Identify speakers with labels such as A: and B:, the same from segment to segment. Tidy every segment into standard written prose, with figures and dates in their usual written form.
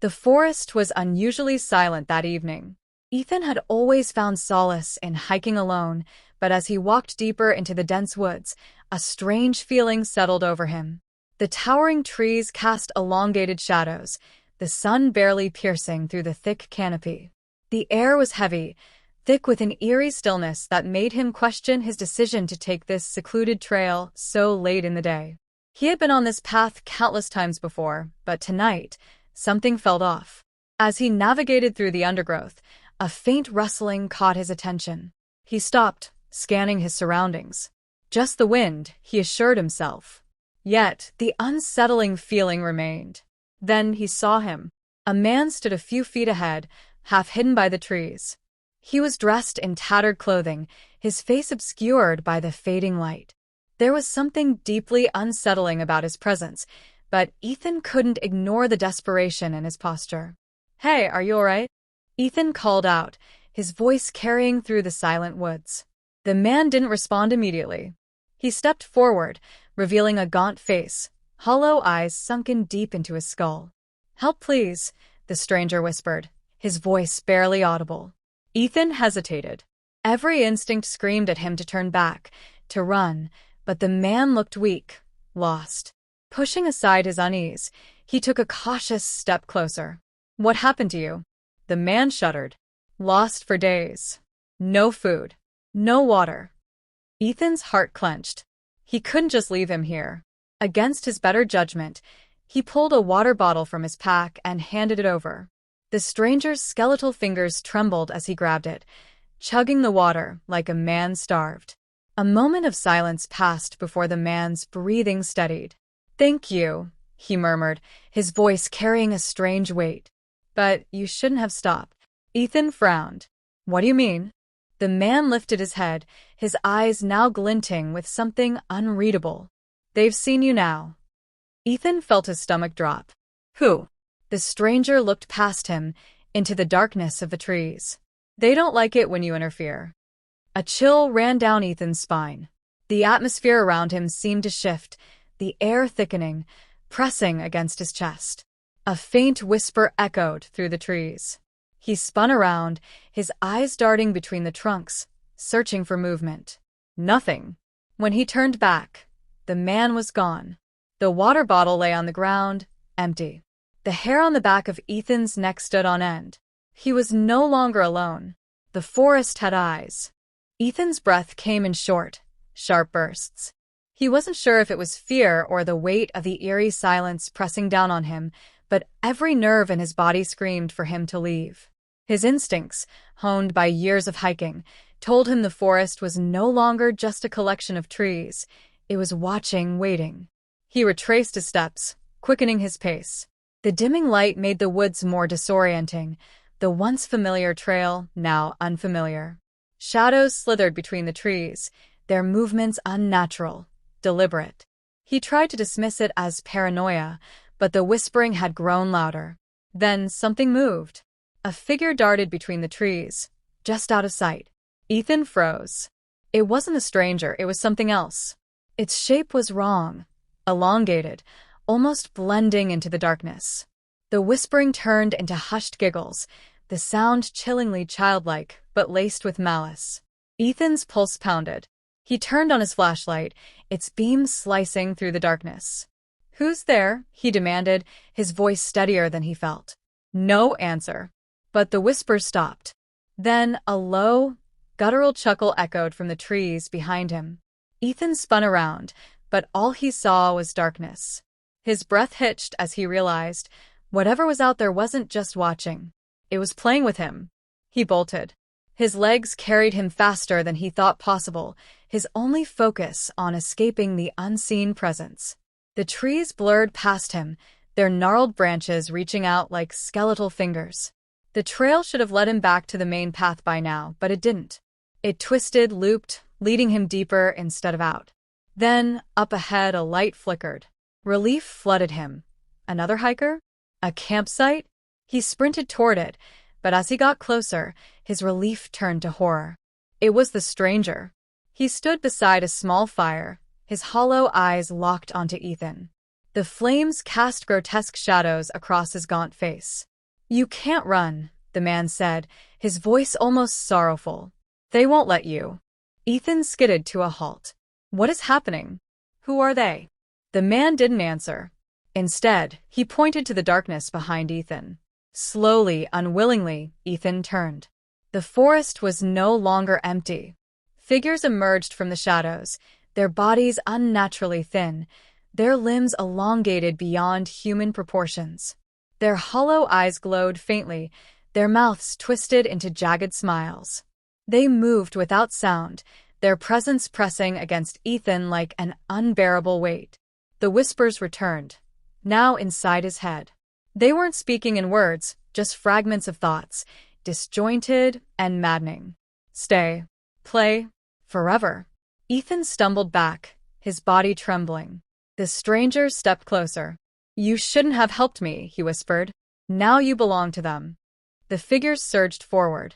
A: The forest was unusually silent that evening. Ethan had always found solace in hiking alone, but as he walked deeper into the dense woods, a strange feeling settled over him. The towering trees cast elongated shadows, the sun barely piercing through the thick canopy. The air was heavy, thick with an eerie stillness that made him question his decision to take this secluded trail so late in the day. He had been on this path countless times before, but tonight, something felt off. As he navigated through the undergrowth, a faint rustling caught his attention. He stopped, scanning his surroundings. Just the wind, he assured himself. Yet, the unsettling feeling remained. Then he saw him. A man stood a few feet ahead, half hidden by the trees. He was dressed in tattered clothing, his face obscured by the fading light. There was something deeply unsettling about his presence, but Ethan couldn't ignore the desperation in his posture. "Hey, are you all right?" Ethan called out, his voice carrying through the silent woods. The man didn't respond immediately. He stepped forward, revealing a gaunt face, hollow eyes sunken deep into his skull. "Help, please," the stranger whispered, his voice barely audible. Ethan hesitated. Every instinct screamed at him to turn back, to run, but the man looked weak, lost. Pushing aside his unease, he took a cautious step closer. "What happened to you?" The man shuddered. "Lost for days. No food. No water." Ethan's heart clenched. He couldn't just leave him here. Against his better judgment, he pulled a water bottle from his pack and handed it over. The stranger's skeletal fingers trembled as he grabbed it, chugging the water like a man starved. A moment of silence passed before the man's breathing steadied. "Thank you," he murmured, his voice carrying a strange weight. "But you shouldn't have stopped." Ethan frowned. "What do you mean?" The man lifted his head, his eyes now glinting with something unreadable. "They've seen you now." Ethan felt his stomach drop. "Who?" The stranger looked past him, into the darkness of the trees. "They don't like it when you interfere." A chill ran down Ethan's spine. The atmosphere around him seemed to shift, the air thickening, pressing against his chest. A faint whisper echoed through the trees. He spun around, his eyes darting between the trunks, searching for movement. Nothing. When he turned back, the man was gone. The water bottle lay on the ground, empty. The hair on the back of Ethan's neck stood on end. He was no longer alone. The forest had eyes. Ethan's breath came in short, sharp bursts. He wasn't sure if it was fear or the weight of the eerie silence pressing down on him, but every nerve in his body screamed for him to leave. His instincts, honed by years of hiking, told him the forest was no longer just a collection of trees. It was watching, waiting. He retraced his steps, quickening his pace. The dimming light made the woods more disorienting, the once familiar trail now unfamiliar. Shadows slithered between the trees, their movements unnatural, deliberate. He tried to dismiss it as paranoia, but the whispering had grown louder. Then something moved. A figure darted between the trees, just out of sight. Ethan froze. It wasn't a stranger, it was something else. Its shape was wrong, elongated, almost blending into the darkness. The whispering turned into hushed giggles, the sound chillingly childlike, but laced with malice. Ethan's pulse pounded. He turned on his flashlight, its beam slicing through the darkness. "Who's there?" he demanded, his voice steadier than he felt. No answer. But the whisper stopped. Then a low, guttural chuckle echoed from the trees behind him. Ethan spun around, but all he saw was darkness. His breath hitched as he realized whatever was out there wasn't just watching. It was playing with him. He bolted. His legs carried him faster than he thought possible, his only focus on escaping the unseen presence. The trees blurred past him, their gnarled branches reaching out like skeletal fingers. The trail should have led him back to the main path by now, but it didn't. It twisted, looped, leading him deeper instead of out. Then, up ahead, a light flickered. Relief flooded him. Another hiker? A campsite? He sprinted toward it, but as he got closer, his relief turned to horror. It was the stranger. He stood beside a small fire, his hollow eyes locked onto Ethan. The flames cast grotesque shadows across his gaunt face. You can't run, the man said, his voice almost sorrowful. They won't let you. Ethan skidded to a halt. What is happening? Who are they? The man didn't answer. Instead, he pointed to the darkness behind Ethan. Slowly, unwillingly, Ethan turned. The forest was no longer empty. Figures emerged from the shadows, their bodies unnaturally thin, their limbs elongated beyond human proportions. Their hollow eyes glowed faintly, their mouths twisted into jagged smiles. They moved without sound, their presence pressing against Ethan like an unbearable weight. The whispers returned, now inside his head. They weren't speaking in words, just fragments of thoughts, disjointed and maddening. Stay. Play. Forever. Ethan stumbled back, his body trembling. The stranger stepped closer. You shouldn't have helped me, he whispered. Now you belong to them. The figures surged forward.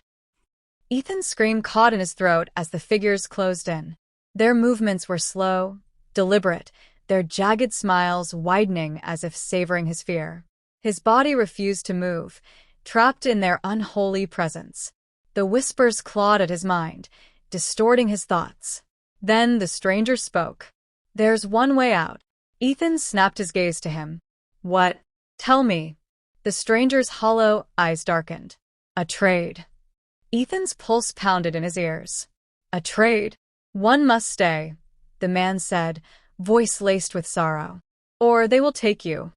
A: Ethan's scream caught in his throat as the figures closed in. Their movements were slow, deliberate, their jagged smiles widening as if savoring his fear. His body refused to move, trapped in their unholy presence. The whispers clawed at his mind, distorting his thoughts. Then the stranger spoke. There's one way out. Ethan snapped his gaze to him. What? Tell me. The stranger's hollow eyes darkened. A trade. Ethan's pulse pounded in his ears. A trade? One must stay, the man said, voice laced with sorrow. Or they will take you.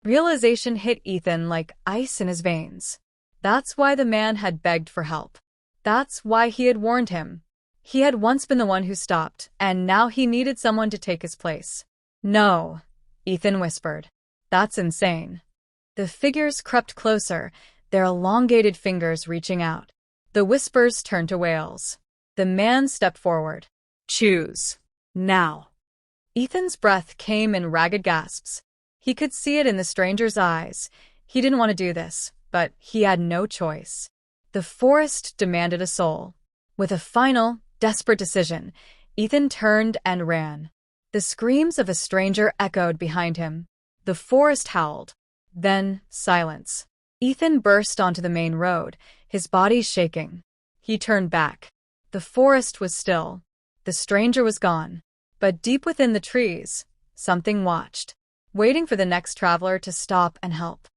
A: Realization hit Ethan like ice in his veins. That's why the man had begged for help. That's why he had warned him. He had once been the one who stopped, and now he needed someone to take his place. No, Ethan whispered. That's insane. The figures crept closer, their elongated fingers reaching out. The whispers turned to wails. The man stepped forward. Choose. Now. Ethan's breath came in ragged gasps. He could see it in the stranger's eyes. He didn't want to do this, but he had no choice. The forest demanded a soul. With a final, desperate decision, Ethan turned and ran. The screams of a stranger echoed behind him. The forest howled. Then, silence. Ethan burst onto the main road, his body shaking. He turned back. The forest was still. The stranger was gone. But deep within the trees, something watched, waiting for the next traveler to stop and help.